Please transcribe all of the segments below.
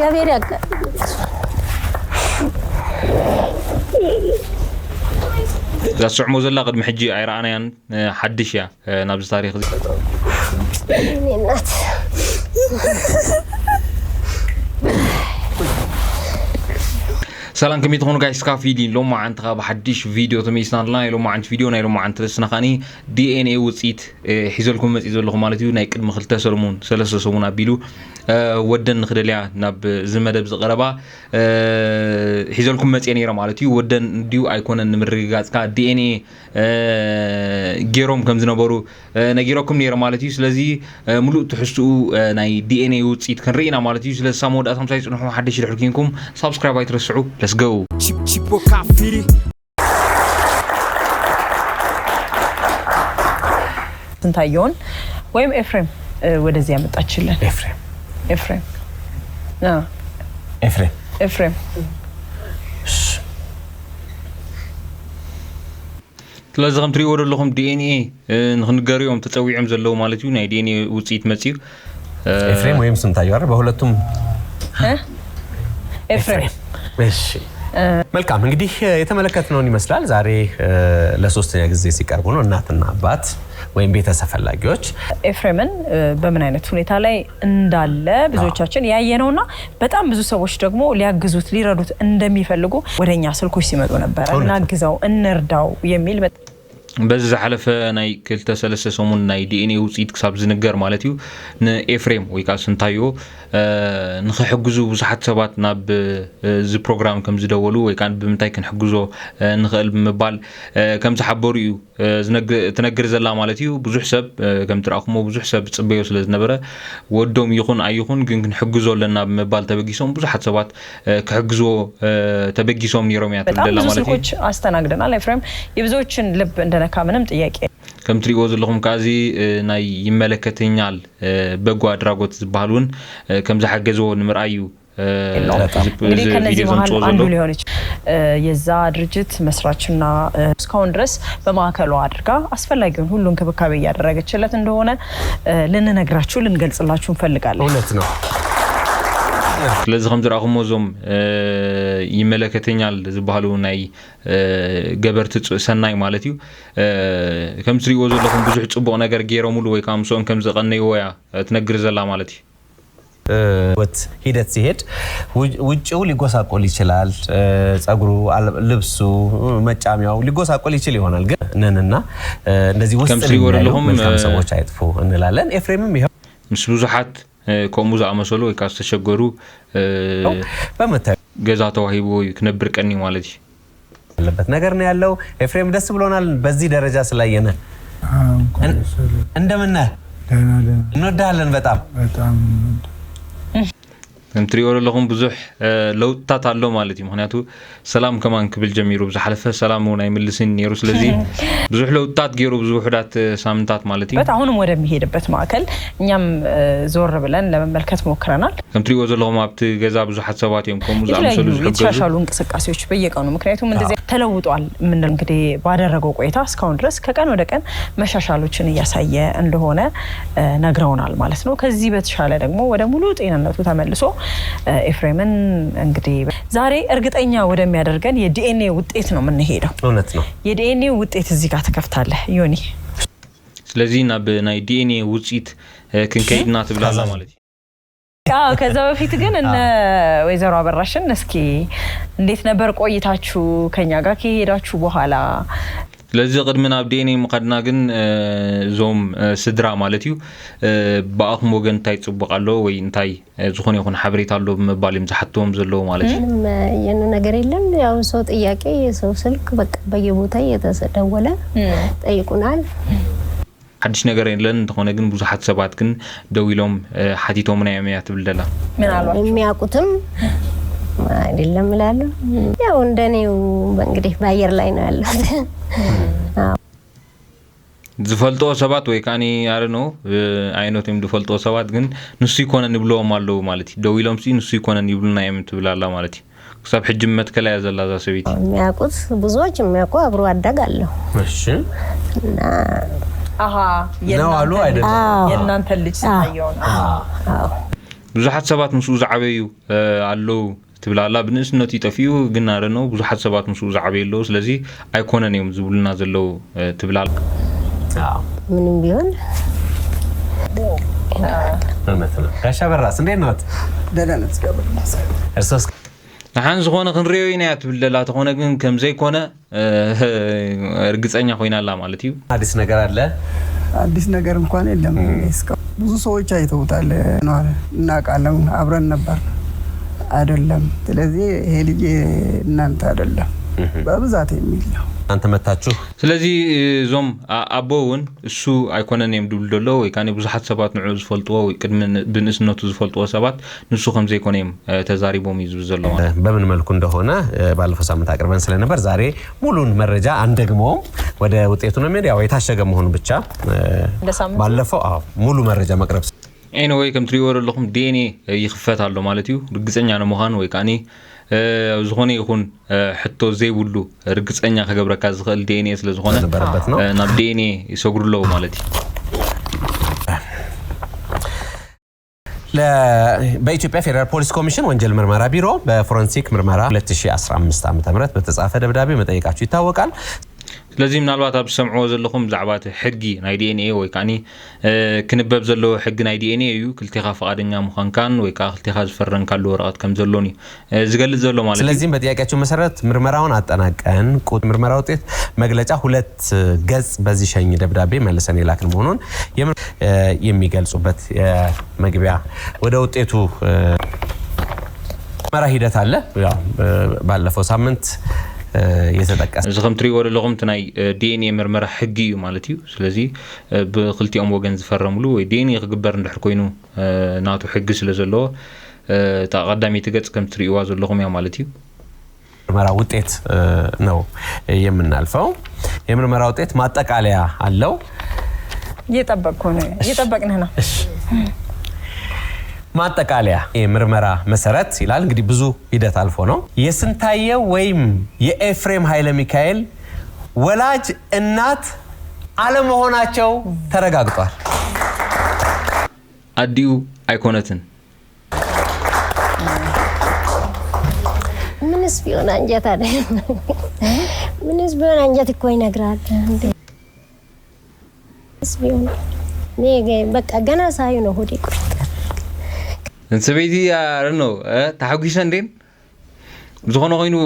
እግዚአብሔር ያቀ زاسع موزلا قد محجي عيرانيان حدشيا نابز تاريخ نات سلام كمية هون جايز كافيدين لو ما عند غاب حدش فيديو تميسنا لاي لو ما عند فيديو ناي لو ما عند تلسنا خاني DNA وصيت حيزلكم مزيزو لكم مالتيو ناي قد مخلته سلمون سلسة سمونا بيلو ودن خدليا ناب زمدة بزغربا حيزلكم مزياني رمالتيو ودن ديو ايكون نمرقات كا DNA جيروم كم زنبارو نجيروكم نيرا مالتيو سلازي ملو تحسو ناي DNA وصيت كان رينا مالتيو سلاز سامود اتهم سايس نحو حدش يحركينكم سبسكرايب يترسعو let's go Tipo Cafiri تنتايون ويم إفريم ودزي عمتأشله إفريم إفريم لازم غم تريور لهم DNA نخنقاريهم تتسويعهم زلوا مالتيو ناي DNA وصيت مسيو إفريم ويم سنتايور بهولتهم إفريم ماشي መልካም እንግዲህ የተመለከትነውን ይመስላል ዛሬ ለሶስተኛ ጊዜ ሲቀርቡ ነው እናትና አባት ወይም ቤተሰብ ፈላጊዎች ኤፍሬምን በምን አይነት ሁኔታ ላይ እንዳለ ብዙዎቻችን ያየነውና በጣም ብዙ ሰዎች ደግሞ ሊያግዙት ሊረዱት እንደሚፈልጉ ወደኛ ስልኮች ሲመጡ ነበር እናግዛው እንርዳው የሚል በዛ حلف ናይ ክልተ ሰለስተ ሰሙን ናይ DNA ውጽኢት ክሳብ ዝንገር ማለትዩ ንኤፍሬም ወይ ካ ስንታዮ ንኽሕግዙ ብዙሓት ሰባት ናብ ዚ ፕሮግራም ከም ዝደወሉ ወይ ካን ብምንታይ ክንሕግዞ ንኽእል ብምባል ከም ዝሓበሩ እዩ ትነግር ዘላ ማለትዩ ብዙሕ ሰብ ከም ትራኹሞ ብዙሕ ሰብ ጽበዮ ስለ ዝነበረ ወዶም ይኹን ኣይኹን ግን ክንሕግዞ ለና ብምባል ተበጊሶም ብዙሓት ሰባት ክሕግዞ ተበጊሶም ኒሮም ያተብደላ ማለትዩ ብዙዎች አስተናግደናል ኤፍሬም የብዙዎችን ልብ እንደነካ ምንም ጥያቄ ከም ትሪኦ ዘለኹም ካዚ ናይ ይመለከተኛል በጎ አድራጎት ዝባሉን ከም ዝሓገዘው ንምርአዩ እንግዲህ ከነዚህ መሃል አንዱ ሊሆንች የዛ ድርጅት መስራችና እስካሁን ድረስ በማዕከሉ አድርጋ አስፈላጊውን ሁሉ እንክብካቤ ያደረገችለት እንደሆነ ልንነግራችሁ ልንገልጽላችሁ እንፈልጋለን እውነት ነው ስለዚህ ከም ዝራኹሞ ዞም ይመለከተኛል ዝባሉ ናይ ገበርት ሰናይ ማለትዩ ከም ትሪኦ ዘለኹም ብዙሕ ጽቡቕ ነገር ገይሮሙሉ ወይ ካምሶን ከም ዘቀነይዎ ያ ትነግር ዘላ ማለትዩ ወት ሂደት ሲሄድ ውጭው ሊጎሳቆል ይችላል ጸጉሩ ልብሱ መጫሚያው ሊጎሳቆል ይችል ይሆናል ግን ነንና እንደዚህ ውስጥ ለሁሉም ሰዎች አይጥፉ እንላለን ኤፍሬምም ይሄው ምስ ብዙሓት ኮሙዛ አመሰሎ ወይ ካስ ተሸገሩ በመታይ ገዛ ተዋሂቦ ይክነብር ቀኒ ማለት ያለበት ነገር ነው ያለው ኤፍሬም ደስ ብሎናል በዚህ ደረጃ ስላየነ እንደምን እንወዳለን በጣም እንትሪኦ ለኹም ብዙሕ ለውጥታት አሎ ማለት ምክንያቱ ሰላም ከማን ክብል ጀሚሩ ብዝሓለፈ ሰላም ናይ ምልስን ኔሩ ስለዚ ብዙሕ ለውጥታት ገይሩ ብዙሕ ውሕዳት ሳምንታት ማለት እዩ አሁንም ወደሚሄድበት ማዕከል እኛም ዞር ብለን ለመመልከት ሞክረናል ከምትሪኦ ዘለኹም ኣብቲ ገዛ ብዙሓት ሰባት እዮም ኮሙ ዛምሰሉ የተሻሻሉ እንቅስቃሴዎች በየቀኑ ምክንያቱም እንደዚህ ተለውጧል ምን እንግዲህ ባደረገው ቆይታ እስካሁን ድረስ ከቀን ወደ ቀን መሻሻሎችን ያሳየ እንደሆነ ነግረውናል ማለት ነው ከዚህ በተሻለ ደግሞ ወደ ሙሉ ጤንነቱ ተመልሶ ኤፍሬምን እንግዲህ ዛሬ እርግጠኛ ወደሚያደርገን የዲኤንኤ ውጤት ነው ምን ሄደው እውነት ነው የዲኤንኤ ውጤት እዚህ ጋር ተከፍታለህ ዮኒ ስለዚህ ናይ ዲኤንኤ ውጤት ክንከይድና ትብላላ ማለት ከዛ በፊት ግን እነ ወይዘሮ አበራሽን እስኪ እንዴት ነበር ቆይታችሁ ከኛ ጋር ከሄዳችሁ በኋላ ስለዚህ ቅድምና ኣብዲኤንኤ መቀድና ግን ዞም ስድራ ማለትዩ በአኽም ወገን እንታይ ጽቡቃሎ ወይ እንታይ ዝኾነ ይኹን ሓበሬታ አሎ በመባል ዝሓተዎም ዘለው ማለት እዩ የነ ነገር የለም ያው ሰው ጥያቄ የሰው ስልክ በቃ በየቦታው የተደወለ ጠይቁናል حدش ነገር የለን ተኾነ ግን ብዙሓት ሰባት ግን ደውሎም ሓቲቶም ናይ አመያት ብልደላ ምን አሏችሁ የሚያውቁትም አይደለም ይላሉ ያው እንደኔው እንግዲህ ባየር ላይ ነው ያለው ዝፈልጦ ሰባት ወይ ካኒ አረኖ አይኖትም ዝፈልጦ ሰባት ግን ንሱ ይኮነን ይብሎም አለው ማለት ደውሎም ሲ ንሱ ይኮነን ይብሉና የምትብላላ ማለት ክሳብ ሕጅም መትከላ ያዘላ ዛሰቢት የሚያውቁት ብዙዎች የሚያውቁ አብሮ አደግ አለው እሺ እና ነው አሉ አይደለም የእናንተ ልጅ ሳይሆን ብዙሓት ሰባት ምስኡ ዝዓበዩ ኣለው ትብላላ ብንእስነት ይጠፊዩ ግን አረነው ብዙሓት ሰባት ምስኡ ዝዓበዩ ኣለው ስለዚ ኣይኮነን እዮም ዝብሉና ዘለው ትብላላ ምንም ቢሆን مثلا ጋሻ በራስ እንዴት ነው ደህና እርሶስ نحن زخونه ክንሪዮ ኢና ትብለላ ተኾነ ግን ከም ዘይኮነ እርግጠኛ ሆይናላ ማለት እዩ አዲስ ነገር አለ አዲስ ነገር እንኳን የለም ብዙ ሰዎች አይተውታል ነው እናቃለን አብረን ነበር አይደለም ስለዚህ ይሄ ልጅ እናንተ አይደለም በብዛት የሚል ነው አንተ መታችሁ ስለዚህ ዞም አቦውን እሱ አይኮነን የምድልደሎ ወይ ካኔ ብዙሓት ሰባት ንዑ ዝፈልጥዎ ወይ ቅድም ብንስነቱ ዝፈልጥዎ ሰባት ንሱ ከም ዘይኮነም ተዛሪቦም ይዝብዘሎ በምን መልኩ እንደሆነ ባለፈው ሳምንት አቅርበን ስለነበር ዛሬ ሙሉን መረጃ አንደግሞም ወደ ውጤቱ ነው የሚያው የታሸገ መሆኑ ብቻ ባለፈው ሙሉ መረጃ መቅረብ anyway ከም ትሪወር ለኹም ዲኤንኤ ይኽፈት አሎ ማለት እዩ ርግጸኛ ነው መኻን ወይ ካኔ ዝኾነ ይኹን ሕቶ ዘይብሉ ርግጸኛ ከገብረካ ዝኽእል ዲኤንኤ ስለ ዝኾነ ናብ ዲኤንኤ ይሰግሩለው ማለት እዩ በኢትዮጵያ ፌደራል ፖሊስ ኮሚሽን ወንጀል ምርመራ ቢሮ በፎረንሲክ ምርመራ 2015 ዓ.ም በተጻፈ ደብዳቤ መጠየቃቸው ይታወቃል ስለዚህ ምናልባት ኣብ ሰምዕዎ ዘለኹም ዛዕባት ሕጊ ናይ ዲኤንኤ ወይ ካኒ ክንበብ ዘሎ ሕጊ ናይ ዲኤንኤ እዩ ክልቲኻ ፈቃደኛ ምዃንካን ወይ ካ ክልቲኻ ዝፈረን ካሉ ወረቀት ከም ዘሎኒ ዝገልጽ ዘሎ ማለት ስለዚህ በጥያቄያቸው መሰረት ምርመራውን አጠናቀን ምርመራ ውጤት መግለጫ 2 ገጽ በዚህ ሸኝ ደብዳቤ መልሰን ይላክል መሆኑን የሚገልጹበት የመግቢያ ወደ ውጤቱ ምርመራ ሂደት አለ ያው ባለፈው ሳምንት የተጠቀሰ ዝኸም ትሪወር ለኹም ተናይ ዲኤንኤ ምርመራ ሕጊ እዩ ማለት እዩ ስለዚህ ብክልቲኦም ወገን ዝፈረምሉ ወይ ዲኤንኤ ክግበር እንድሕር ኮይኑ ናቱ ሕጊ ስለ ዘለዎ ተቀዳሚት ገጽ ከም ትሪዋ ዘለኹም ያ ማለት እዩ ምርመራ ውጤት ነው የምናልፈው የምርመራ ውጤት ማጠቃለያ አለው እየጠበቅን ነው ማጠቃለያ የምርመራ መሰረት ይላል እንግዲህ ብዙ ሂደት አልፎ ነው የስንታየው ወይም የኤፍሬም ኃይለ ሚካኤል ወላጅ እናት አለመሆናቸው ተረጋግጧል አዲው አይኮነትን ምንስ ቢሆን አንጀት አለ ምንስ ቢሆን አንጀት እኮ ይነግራል ምንስ ቢሆን ነገ በቃ ገና ሳዩ ነው ሆዴ ቁርጥ እንሰበይቲ አረኖ ታሐጉሽ እንዴን ዝኾነ ኮይኑ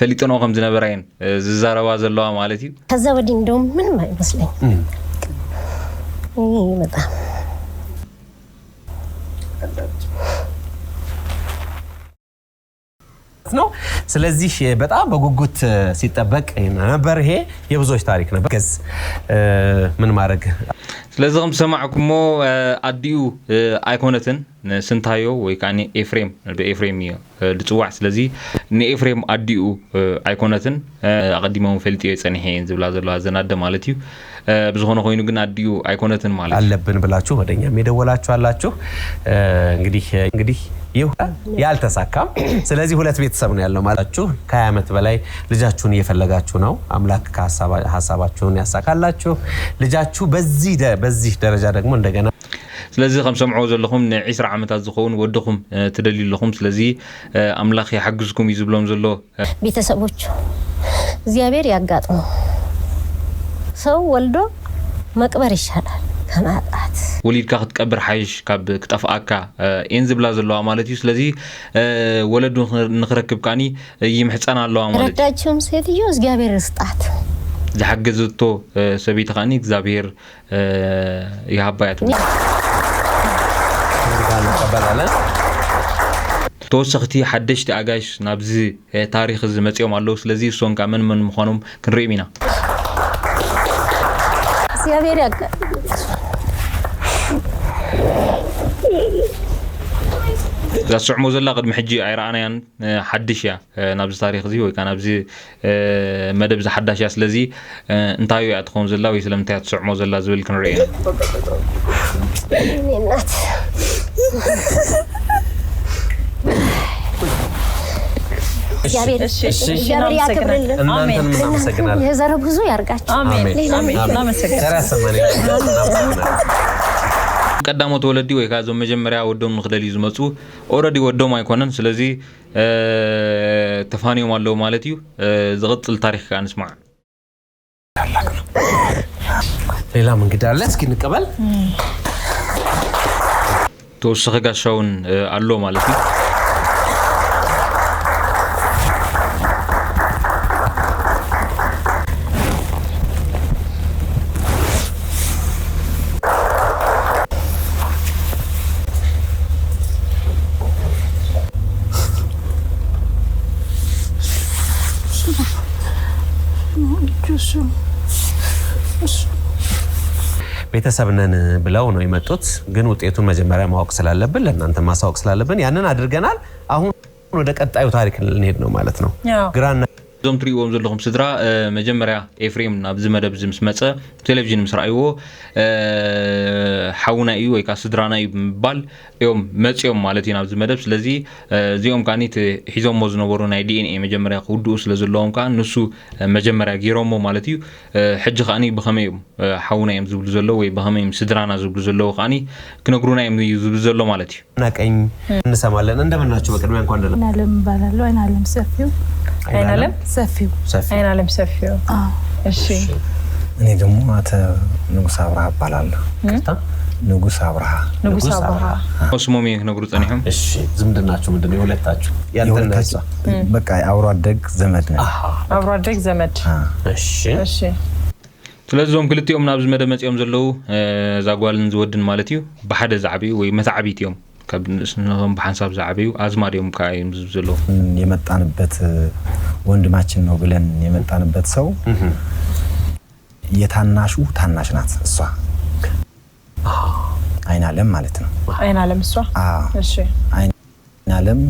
ፈሊጥኖ ከም ዝነበራይን ዝዛረባ ዘለዋ ማለት እዩ ከዛ ወዲህ እንደውም ምንም አይመስለኝ በጣም ነው ስለዚህ በጣም በጉጉት ሲጠበቅ ነበር ይሄ የብዙዎች ታሪክ ነበር ከዝ ምን ማድረግ ስለዚህ ከም ሰማዕኩሞ አዲው አይኮነትን ስንታዮ ወይ ካኒ ኤፍሬም በኤፍሬም ልጽዋዕ ስለዚህ ንኤፍሬም አዲው አይኮነትን አቀዲመው ፈልጥ የጸንሄን ዝብላ ዘሎ አዘናደ ማለት እዩ ብዙሆነ ኮይኑ ግን አዲው አይኮነትን ማለት አለብን ብላችሁ ወደኛ የደወላችሁ አላችሁ እንግዲህ ያልተሳካም ስለዚህ ሁለት ቤተሰብ ነው ያለው ማለታችሁ ከ20 ዓመት በላይ ልጃችሁን እየፈለጋችሁ ነው አምላክ ከሐሳባችሁን ያሳካላችሁ ልጃችሁ በዚህ ደረጃ ደግሞ እንደገና ስለዚህ ከም ሰምዑ ዘለኹም ን20 ዓመታት ዝኸውን ወድኹም ትደልይለኹም ስለዚህ አምላክ ያሐግዝኩም ይዝብሎም ዘሎ ቤተሰቦች እግዚአብሔር ያጋጥመው ሰው ወልዶ መቅበር ይሻላል ከማጣት ወሊድካ ክትቀብር ሓይሽ ካብ ክጠፍአካ እንዝብላ ዘለዋ ማለት እዩ ስለዚህ ወለዱ ንኽረክብ ካኒ ይምሕፀና ኣለዋ ማለት እዩ ረዳችሁም ሴትዮ እግዚአብሔር ይስጣት ዝሐግዝቶ ሰበይቲ ካኒ እግዚአብሔር ይሃባያት ተወሰኽቲ ሓደሽቲ ኣጋሽ ናብዚ ታሪክ ዝመጽኦም ኣለዉ ስለዚህ እሶንካ መን ምዃኖም ክንሪኦም ኢና እግዚአብሔር ያጋጥመው زاسعمو زلا قد محجي عيرانيان حدشيا نابز تاريخ زي وي كان نابز مدب ز حداشيا سلازي انتايو ياتخون زلا وي سلامتي تسعمو زلا زبل كنرينا نات እግዚአብሔር ያክብርልን እናንተን እናመሰግናለን የዘረ ብዙ ያርጋችሁ አሜን እናመሰግናለን ቀዳሞት ወለዲ ወይ ካዞ መጀመሪያ ወዶም ንክደል ይዝመጹ ኦሬዲ ወዶም አይኮነን ስለዚ ተፋኒዮም አለው ማለት እዩ ዝቅጥል ታሪክ ካንስማ ሌላ መንገድ አለ እስኪ እንቀበል ተወሰኸ ጋሻውን አሎ ማለት እዩ ቤተሰብ ነን ብለው ነው የመጡት ግን ውጤቱን መጀመሪያ ማወቅ ስላለብን ለእናንተ ማሳወቅ ስላለብን ያንን አድርገናል አሁን ወደ ቀጣዩ ታሪክ ልንሄድ ነው ማለት ነው ግራና ዞም ትሪኦም ዘለኹም ስድራ መጀመሪያ ኤፍሬም ናብ ዝመደብ ዝምስ መጸ ቴሌቪዥን ምስራይዎ ሓውና እዩ ወይ ካ ስድራና እዩ ብምባል እዮም መጽዮም ማለት እዩ ናብ ዝመደብ ስለዚ እዚኦም ካኒት ሒዞሞ ዝነበሩ ናይ ዲኤንኤ መጀመሪያ ክውድኡ ስለ ዘለዎም ካ ንሱ መጀመሪያ ጌሮሞ ማለት እዩ ሕጂ ካኒ ብኸመይ እዮም ሓውና እዮም ዝብሉ ዘሎ ወይ ብኸመይ ስድራና ዝብሉ ዘለዎ ካኒ ክነግሩና እዮም ዝብሉ ዘሎ ማለት እዩ ናቀኝ እንሰማለን እንደምናችሁ በቅድሚያ እንኳን ደህና አይናለም ባላለው አይናለም ሰፊው አይናለም ሰፊው አይናለም ሰፊው እሺ እኔ ደግሞ አተ ንጉስ አብርሃ ባላለው ከታ ንጉስ አብርሃ ስሞም ይነግሩ ጸኒሁም እሺ ዝምድናችሁ ምንድነው የሁለታችሁ ያንተነሳ በቃ አብሮ አደግ ዘመድ ነው አብሮ አደግ ዘመድ እሺ እሺ ስለዚህም ክልቲኦም ናብ ዝመደ መጽዮም ዘለው ዛጓልን ዝወድን ማለት እዩ በሓደ ዛዕቢ ወይ መታዕቢትዮም ከብንስነም በሐሳብ ዛዕቢው አዝማሪዮም ካይም ዝብዘለው የመጣንበት ወንድማችን ነው ብለን የመጣንበት ሰው የታናሹ ታናሽ ናት እሷ አይናለም ማለት ነው አይናለም እሷ እሺ አይናለም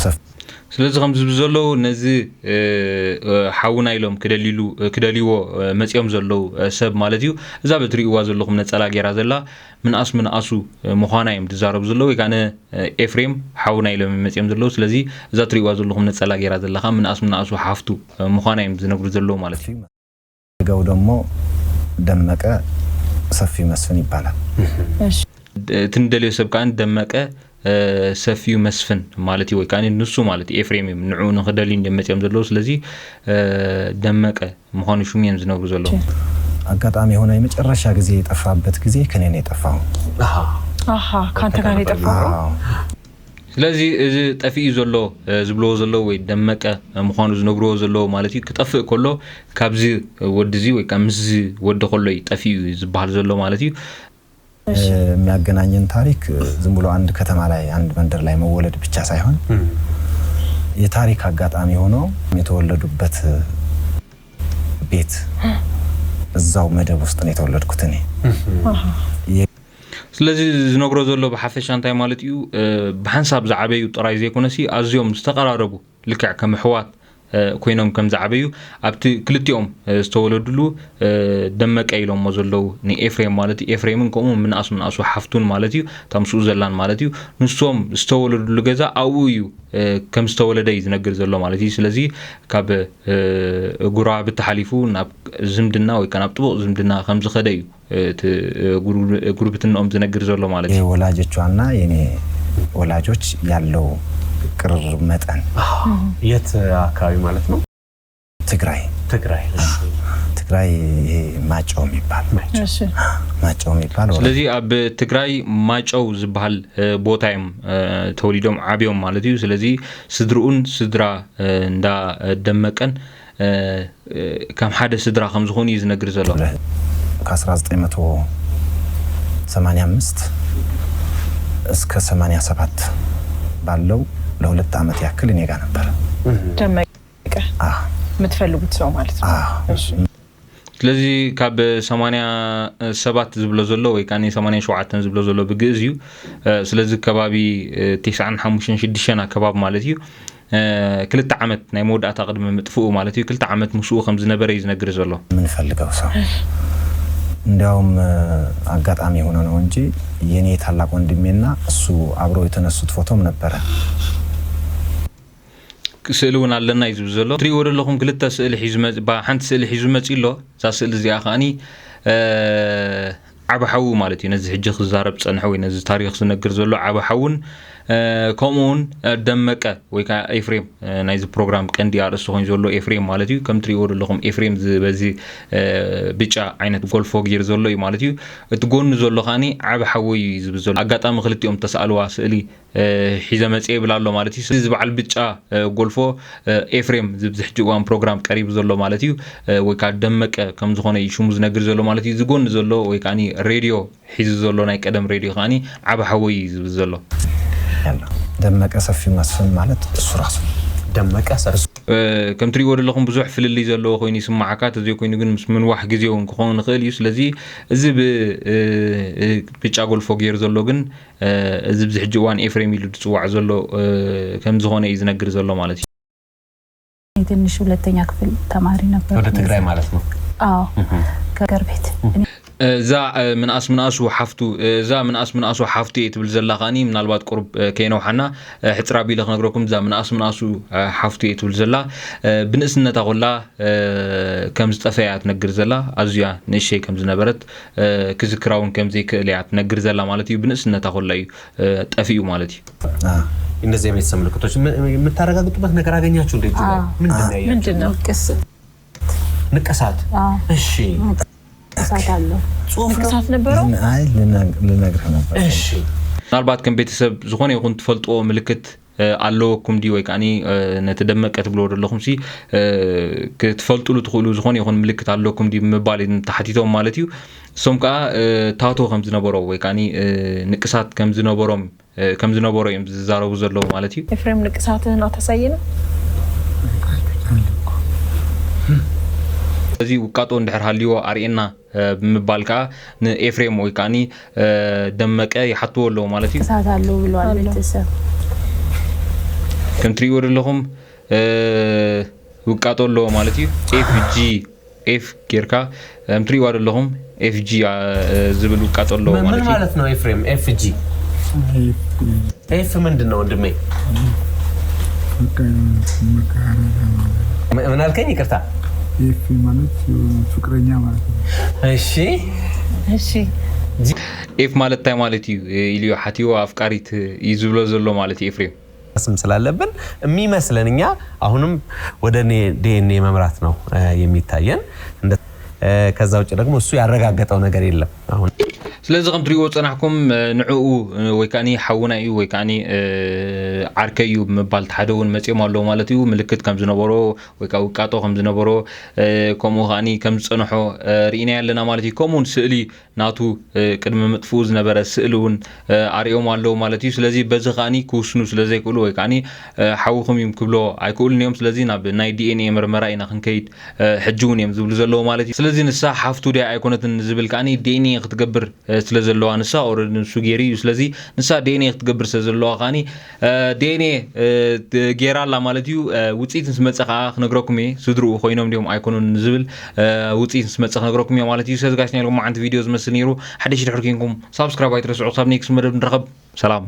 ሰፍ ስለዚህ ከም ዝብዘለው ነዚ ሓውና ኢሎም ክደሊዎ መጽዮም ዘለው ሰብ ማለት እዩ እዛ በትሪእዋ ዘለኹም ነጸላ ጌራ ዘላ ምንኣስ ምንኣሱ ምዃና እዮም ዝዛረቡ ዘለው ወይ ካነ ኤፍሬም ሓውና ኢሎም መጽዮም ዘለው ስለዚ እዛ ትሪእዋ ዘለኹም ነጸላ ጌራ ዘለኻ ምንኣስ ምንኣሱ ሓፍቱ ምዃና እዮም ዝነግሩ ዘለው ማለት እዩ ገው ደግሞ ደመቀ ሰፊ መስፍን ይባላል እሺ ትንደልዮ ሰብ ካን ደመቀ ሰፊው መስፍን ማለት ወይ ካኒ ንሱ ማለት ኤፍሬም ንዑ ንخدልይ እንደመጽዮም ዘለው ስለዚ ደመቀ ምዃኑ ሹምየም ዝነግሩ ዘለው አጋጣሚ ሆነ የመጨረሻ ጊዜ የጠፋበት ጊዜ ከኔ ነው የጠፋው አሃ ካንተ ጋር የጠፋው ስለዚ እዚ ጠፊኡ ዘሎ ዝብሎ ዘሎ ወይ ደመቀ ምዃኑ ዝነግሩ ዘለው ማለት እዩ ክጠፍእ ከሎ ካብዚ ወድዚ ወይ ከምዚ ወድ ከሎይ ጠፊኡ ዝባሃል ዘሎ ማለት እዩ የሚያገናኘን ታሪክ ዝም ብሎ አንድ ከተማ ላይ አንድ መንደር ላይ መወለድ ብቻ ሳይሆን የታሪክ አጋጣሚ ሆኖ የተወለዱበት ቤት እዛው መደብ ውስጥ ነው የተወለድኩት እኔ ስለዚህ ዝነግሮ ዘሎ በሐፈሻ እንታይ ማለት እዩ በሐንሳብ ዛዕበዩ ጥራይ ዘይኮነሲ አዝዮም ዝተቀራረቡ ልክዕ ከም ሕዋት ኮይኖም ከም ዛዕበዩ ኣብቲ ክልቲኦም ዝተወለዱሉ ደመቀ ኢሎም ዘለው ንኤፍሬም ማለት ኤፍሬምን ከምኡ ምንኣሱ ሓፍቱን ማለት እዩ ታምሱ ዘላን ማለት እዩ ንሶም ዝተወለዱሉ ገዛ ኣብኡ እዩ ከም ዝተወለደ ዝነግር ዘሎ ማለት እዩ ስለዚ ካብ ጉራ ብተሓሊፉ ናብ ዝምድና ወይ ከናብ ጥቡቅ ዝምድና ከም ዝኸደ እዩ ጉርብትናኦም ዝነግር ዘሎ ማለት እዩ ወላጆቿና የኔ ወላጆች ያለው ቅርርብ መጠን የት አካባቢ ማለት ነው ትግራይ ማጨው የሚባል እሺ ማጨው የሚባል ስለዚህ ኣብ ትግራይ ማጨው ዝባሃል ቦታይም ተወሊዶም ዓብዮም ማለት እዩ ስለዚህ ስድሩን ስድራ እንዳ ደመቀን ከም ሓደ ስድራ ከም ዝኾኑ ይዝነግር ዘሎ ከ1985 እስከ 87 ባለው ለሁለት ዓመት ያክል እኔ ጋር ነበር ደመቀ ምትፈልጉት ሰው ማለት ነው እሺ ስለዚህ ካብ 87 ዝብሎ ዘሎ ወይ ካኒ 87 ዝብሎ ዘሎ ብግእዝ እዩ ስለዚህ ከባቢ 95 ከባቢ ማለት እዩ ክልተ ዓመት ናይ መወዳእታ ቅድመ ምጥፍኡ ማለት እዩ ክልተ ዓመት ምስኡ ከም ዝነበረ ይዝነግር ዘሎ ምን ፈልገው ሰው እንዲያውም አጋጣሚ ሆኖ ነው እንጂ የኔ ታላቅ ወንድሜና እሱ አብረው የተነሱት ፎቶም ነበር ስእሉን አለና ይዝብ ዘሎ ትሪ ወደለኹም ክልተ ስእል ሒዙ መጽ ባሓንት ስእል ሒዙ መጽ ኢሎ ዛ ስእል እዚኣ ኻኒ ዓብ ሓዊ ማለት እዩ ነዚ ሕጂ ክዛረብ ፀንሐ ወይ ነዚ ታሪክ ዝነግር ዘሎ ዓብ ሓውን ከምኡውን ደመቀ ወይ ከዓ ኤፍሬም ናይዚ ፕሮግራም ቀንዲ ኣርእስቲ ኮይኑ ዘሎ ኤፍሬም ማለት እዩ ከም ትሪእዎ ዘለኹም ኤፍሬም በዚ ብጫ ዓይነት ጎልፎ ጌር ዘሎ እዩ ማለት እዩ እቲ ጎኑ ዘሎ ኸዓኒ ዓብ ሓዊ እዩ ዝብል ዘሎ ኣጋጣሚ ክልቲኦም ተሰኣልዋ ስእሊ ሒዘ መፅአ ይብል ኣሎ ማለት እዩ እዚ በዓል ብጫ ጎልፎ ኤፍሬም ዝብዚ ሕጂ እዋን ፕሮግራም ቀሪቡ ዘሎ ማለት እዩ ወይ ከዓ ደመቀ ከም ዝኾነ እዩ ሽሙ ዝነግር ዘሎ ማለት እዩ ዝጎኒ ዘሎ ወይ ከዓኒ ሬድዮ ሒዙ ዘሎ ናይ ቀደም ሬድዮ ኸዓኒ ዓብ ሓዊ እዩ ዝብል ዘሎ ደመቀ ሰፊው መስፍን ማለት እሱ ራሱ ደመቀ ሰርሱ ከም ትሪእዎ ዘለኹም ብዙሕ ፍልልይ ዘለዎ ኮይኑ ይስማዓካ ተዘይ ኮይኑ ግን ምስ ምንዋሕ ግዜው ክኸውን ንኽእል እዩ ስለዚ እዚ ብጫ ጎልፎ ጌር ዘሎ ግን እዚ ብዚ ሕጂ እዋን ኤፍሬም ኢሉ ዝፅዋዕ ዘሎ ከም ዝኾነ እዩ ዝነግር ዘሎ ማለት እዩ ትንሽ ሁለተኛ ክፍል ተማሪ ነበር ወደ ትግራይ ማለት ነው አዎ ከገር ቤት እዛ ምንኣስ ሓፍቱ እዛ ምንኣስ ሓፍቱ እትብል ዘላ ኸኒ ምናልባት ቁርብ ከይነውሓና ሕፅራ ቢለ ክነግረኩም እዛ ምንኣስ ሓፍቱ እትብል ዘላ ብንእስነታ ቆላ ከም ዝጠፈያ ትነግር ዘላ ኣዝያ ንእሽተይ ከም ዝነበረት ክዝክራውን ከም ዘይክእል እያ ትነግር ዘላ ማለት እዩ ብንእስነታ ቆላ እዩ ጠፊኡ ማለት እዩ እንደዚህ የቤተሰብ ምልክቶች የምታረጋግጡበት ነገር አገኛችሁ እንዴ? ምንድነው? ንቅሳት እሺ ሳታለው ጽሁፍ ንቅሳት ነበረው አይ ልነግርህ ነበር እሺ ምናልባት ከም ቤተሰብ ዝኾነ ይኹን ትፈልጦ ምልክት ኣለኩም ዲ ወይ ከዓኒ ነተደመቀ ትብሎ ዘለኹም ሲ ክትፈልጡሉ ትኽእሉ ዝኾነ ይኹን ምልክት ኣለኩም ዲ ምባል ተሓቲቶም ማለት እዩ እሶም ከዓ ታቶ ከም ዝነበሮ ወይ ከዓኒ ንቅሳት ከም ዝነበሮ እዮም ዝዛረቡ ዘለዉ ማለት እዩ ኤፍሬም ንቅሳትህን ኣተሳየነ እዚ ውቃጦ እንድሕር ሃልዮ ኣርኤና ብምባል ከዓ ንኤፍሬም ወይ ከዓኒ ደመቀ ይሓትዎ ኣለዎ ማለት እዩ ሳታለው ብለዋል ቤተሰብ ከም ትሪእዎ ዘለኹም ውቃጦ ኣለዎ ማለት እዩ ኤፍ ጌርካ ከም ትሪእዎ ዘለኹም ኤፍጂ ዝብል ውቃጦ ኣለዎ ማለት እዩ ምን ማለት ነው ኤፍሬም ኤፍጂ ኤፍ ምንድን ነው ወንድሜ ምን አልከኝ ይቅርታ ኤፍ ማለት ፍቅረኛ ማለት ነው እሺ ኤፍ ማለት ታይ ማለት እዩ ኢልዮ ሓቲዮ አፍቃሪት ይዝብሎ ዘሎ ማለት እዩ ኤፍሬም ስም ስላለብን የሚመስለን እኛ አሁንም ወደ ዲኤንኤ መምራት ነው የሚታየን ከዛ ውጭ ደግሞ እሱ ያረጋገጠው ነገር የለም አሁን ስለዚህ ከም ትሪእዎ ፀናሕኩም ንዕኡ ወይ ከዓኒ ሓውና እዩ ወይ ከዓኒ ዓርከ እዩ ብምባል ተሓደውን መፅኦም ኣለዎ ማለት እዩ ምልክት ከም ዝነበሮ ወይ ከዓ ውቃጦ ከም ዝነበሮ ከምኡ ከዓኒ ከም ዝፀንሖ ርኢና ኣለና ማለት እዩ ከምኡውን ስእሊ ናቱ ቅድሚ ምጥፍኡ ዝነበረ ስእሊ እውን ኣርኦም ኣለዎ ማለት እዩ ስለዚ በዚ ከዓኒ ክውስኑ ስለዘይክእሉ ወይ ከዓኒ ሓዊኹም እዮም ክብሎ ኣይክእሉን እዮም ስለዚ ናብ ናይ ዲኤንኤ ምርመራ ኢና ክንከይድ ሕጂ እውን እዮም ዝብሉ ዘለዉ ማለት እዩ ስለዚ ንሳ ሓፍቱ ዲያ ኣይኮነትን ዝብል ከዓኒ ዲኤንኤ ክትገብር ስለ ዘለዋ ንሳ ኦረዲ ንሱ ጌሪ እዩ ስለዚ ንሳ ዲኤንኤ ክትገብር ስለ ዘለዋ ከዓኒ ዲኤንኤ ጌራላ ማለት እዩ ውፅኢት ምስ መፀ ከዓ ክነግረኩም እየ ስድርኡ ኮይኖም ዲኦም ኣይኮኑን ዝብል ውፅኢት ምስ መፀ ክነግረኩም እየ ማለት እዩ ስለዚ ጋሽና ኢልኩም ዓንቲ ቪድዮ ዝመስል ነይሩ ሓደሽ ድሕር ኮይንኩም ሳብስክራይብ ኣይትረስዑ ክሳብ ኔክስት መደብ ንረኸብ ሰላም